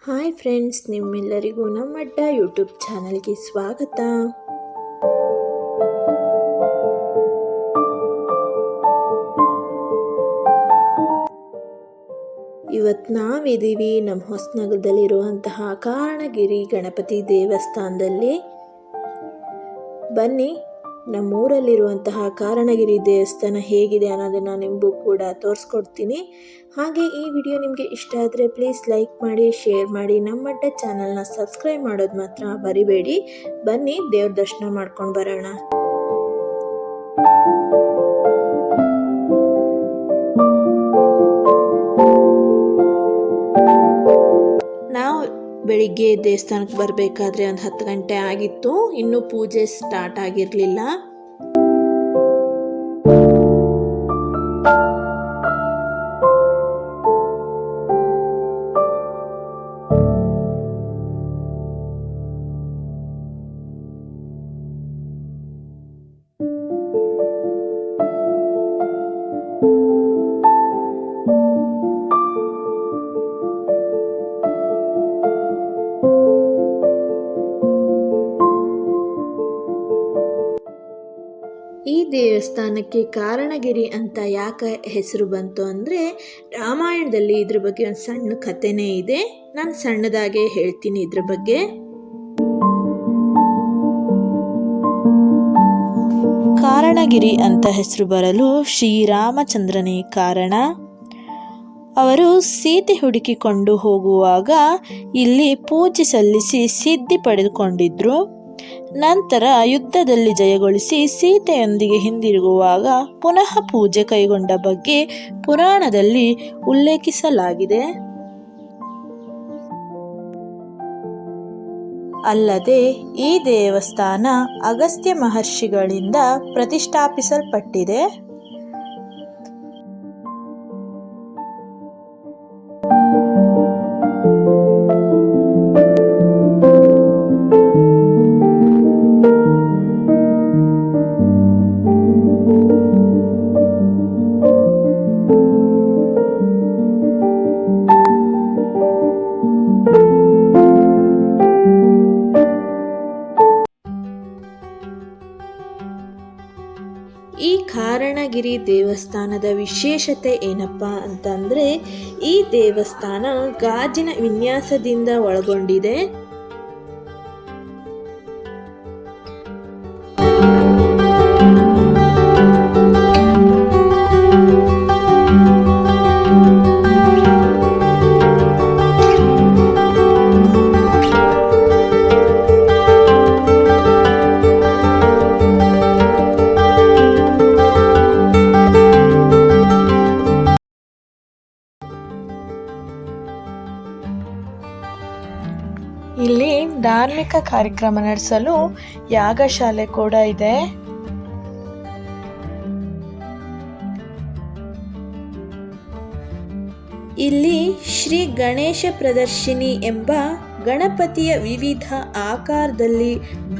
Hi friends, ನಿಮ್ಮೆಲ್ಲರಿಗೂ ನಮ್ಮಡ್ಡ YouTube ಚಾನಲ್ಗೆ ಸ್ವಾಗತ. ಇವತ್ತು ನಾವಿದ್ದೀವಿ ನಮ್ಮ ಹೊಸನಗರದಲ್ಲಿರುವಂತಹ ಕಾರಣಗಿರಿ ಗಣಪತಿ ದೇವಸ್ಥಾನದಲ್ಲಿ. ಬನ್ನಿ, ನಮ್ಮೂರಲ್ಲಿರುವಂತಹ ಕಾರಣಗಿರಿ ದೇವಸ್ಥಾನ ಹೇಗಿದೆ ಅನ್ನೋದನ್ನು ನಿಮಗೂ ಕೂಡ ತೋರಿಸ್ಕೊಡ್ತೀನಿ. ಹಾಗೆ ಈ ವಿಡಿಯೋ ನಿಮಗೆ ಇಷ್ಟ ಆದರೆ ಪ್ಲೀಸ್ ಲೈಕ್ ಮಾಡಿ, ಶೇರ್ ಮಾಡಿ, ನಮ್ಮಡ್ಡ ಚಾನಲ್ನ ಸಬ್ಸ್ಕ್ರೈಬ್ ಮಾಡೋದು ಮಾತ್ರ ಮರಿಬೇಡಿ. ಬನ್ನಿ, ದೇವ್ರ ದರ್ಶನ ಮಾಡ್ಕೊಂಡು ಬರೋಣ. ನಾವು ಬೆಳಿಗ್ಗೆ ದೇವಸ್ಥಾನಕ್ಕೆ ಬರಬೇಕಾದ್ರೆ ಒಂದು 10 ಗಂಟೆ ಆಗಿತ್ತು. ಇನ್ನೂ ಪೂಜೆ ಸ್ಟಾರ್ಟ್ ಆಗಿರಲಿಲ್ಲ. ಈ ದೇವಸ್ಥಾನಕ್ಕೆ ಕಾರಣಗಿರಿ ಅಂತ ಯಾಕೆ ಹೆಸರು ಬಂತು ಅಂದರೆ, ರಾಮಾಯಣದಲ್ಲಿ ಇದ್ರ ಬಗ್ಗೆ ಒಂದು ಸಣ್ಣ ಕಥೆನೇ ಇದೆ. ನಾನು ಸಣ್ಣದಾಗೆ ಹೇಳ್ತೀನಿ ಇದ್ರ ಬಗ್ಗೆ. ಕಾರಣಗಿರಿ ಅಂತ ಹೆಸರು ಬರಲು ಶ್ರೀರಾಮಚಂದ್ರನೇ ಕಾರಣ. ಅವರು ಸೀತೆ ಹುಡುಕಿಕೊಂಡು ಹೋಗುವಾಗ ಇಲ್ಲಿ ಪೂಜೆ ಸಲ್ಲಿಸಿ ಸಿದ್ಧಿ ಪಡೆದುಕೊಂಡಿದ್ರು. ನಂತರ ಯುದ್ಧದಲ್ಲಿ ಜಯಗೊಳಿಸಿ ಸೀತೆಯೊಂದಿಗೆ ಹಿಂದಿರುಗುವಾಗ ಪುನಃ ಪೂಜೆ ಕೈಗೊಂಡ ಬಗ್ಗೆ ಪುರಾಣದಲ್ಲಿ ಉಲ್ಲೇಖಿಸಲಾಗಿದೆ. ಅಲ್ಲದೆ ಈ ದೇವಸ್ಥಾನ ಅಗಸ್ತ್ಯ ಮಹರ್ಷಿಗಳಿಂದ ಪ್ರತಿಷ್ಠಾಪಿಸಲ್ಪಟ್ಟಿದೆ. ಈ ಕಾರಣಗಿರಿ ದೇವಸ್ಥಾನದ ವಿಶೇಷತೆ ಏನಪ್ಪ ಅಂತಂದರೆ, ಈ ದೇವಸ್ಥಾನ ಗಾಜಿನ ವಿನ್ಯಾಸದಿಂದ ಒಳಗೊಂಡಿದೆ. ಇಲ್ಲಿ ಧಾರ್ಮಿಕ ಕಾರ್ಯಕ್ರಮ ನಡೆಸಲು ಯಾಗಶಾಲೆ ಕೂಡ ಇದೆ. ಇಲ್ಲಿ ಶ್ರೀ ಗಣೇಶ ಪ್ರದರ್ಶಿನಿ ಎಂಬ ಗಣಪತಿಯ ವಿವಿಧ ಆಕಾರದಲ್ಲಿ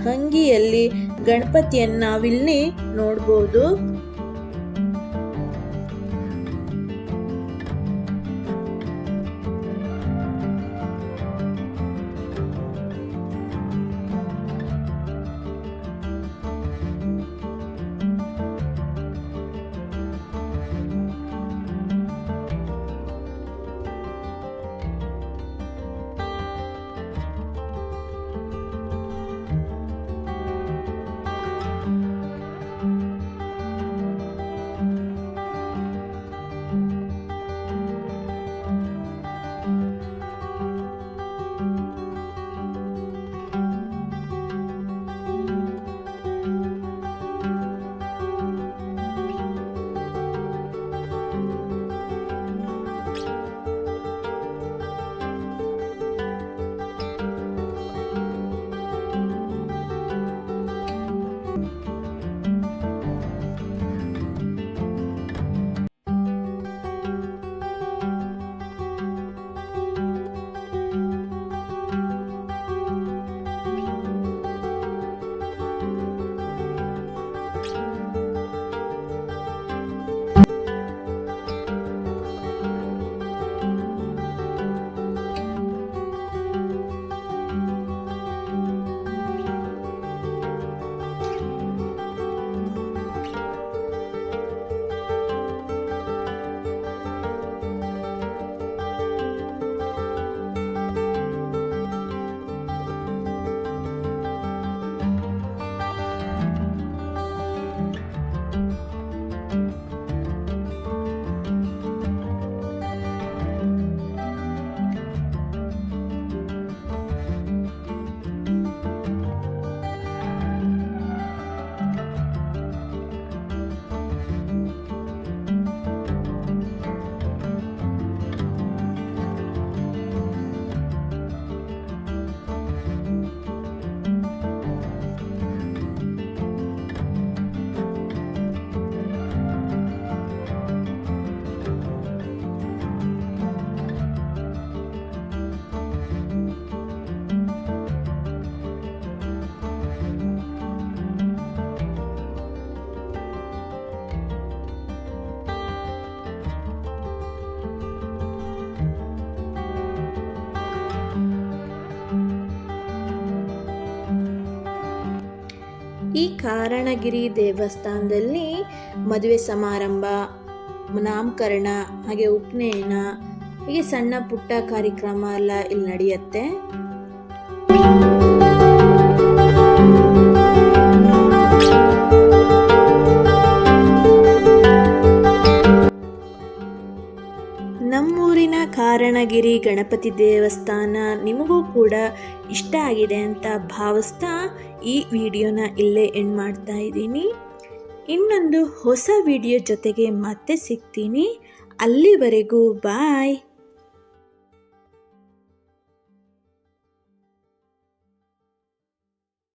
ಭಂಗಿಯಲ್ಲಿ ಗಣಪತಿಯನ್ನು ನಾವಿಲ್ಲಿ ನೋಡ್ಬೋದು. ಈ ಕಾರಣಗಿರಿ ದೇವಸ್ಥಾನದಲ್ಲಿ ಮದುವೆ ಸಮಾರಂಭ, ನಾಮಕರಣ, ಹಾಗೆ ಉಪನಯನ, ಹೀಗೆ ಸಣ್ಣ ಪುಟ್ಟ ಕಾರ್ಯಕ್ರಮ ಎಲ್ಲ ಇಲ್ಲಿ ನಡೆಯುತ್ತೆ. ನಮ್ಮೂರಿನ ಕಾರಣಗಿರಿ ಗಣಪತಿ ದೇವಸ್ಥಾನ ನಿಮಗೂ ಕೂಡ ಇಷ್ಟ ಆಗಿದೆ ಅಂತ ಭಾವಿಸ್ತಾ ಈ ವಿಡಿಯೋನ ಇಲ್ಲೇ ಎಂಡ್ ಮಾಡ್ತಾ ಇದ್ದೀನಿ. ಇನ್ನೊಂದು ಹೊಸ ವಿಡಿಯೋ ಜೊತೆಗೆ ಮತ್ತೆ ಸಿಗ್ತೀನಿ. ಅಲ್ಲಿವರೆಗೂ ಬಾಯ್.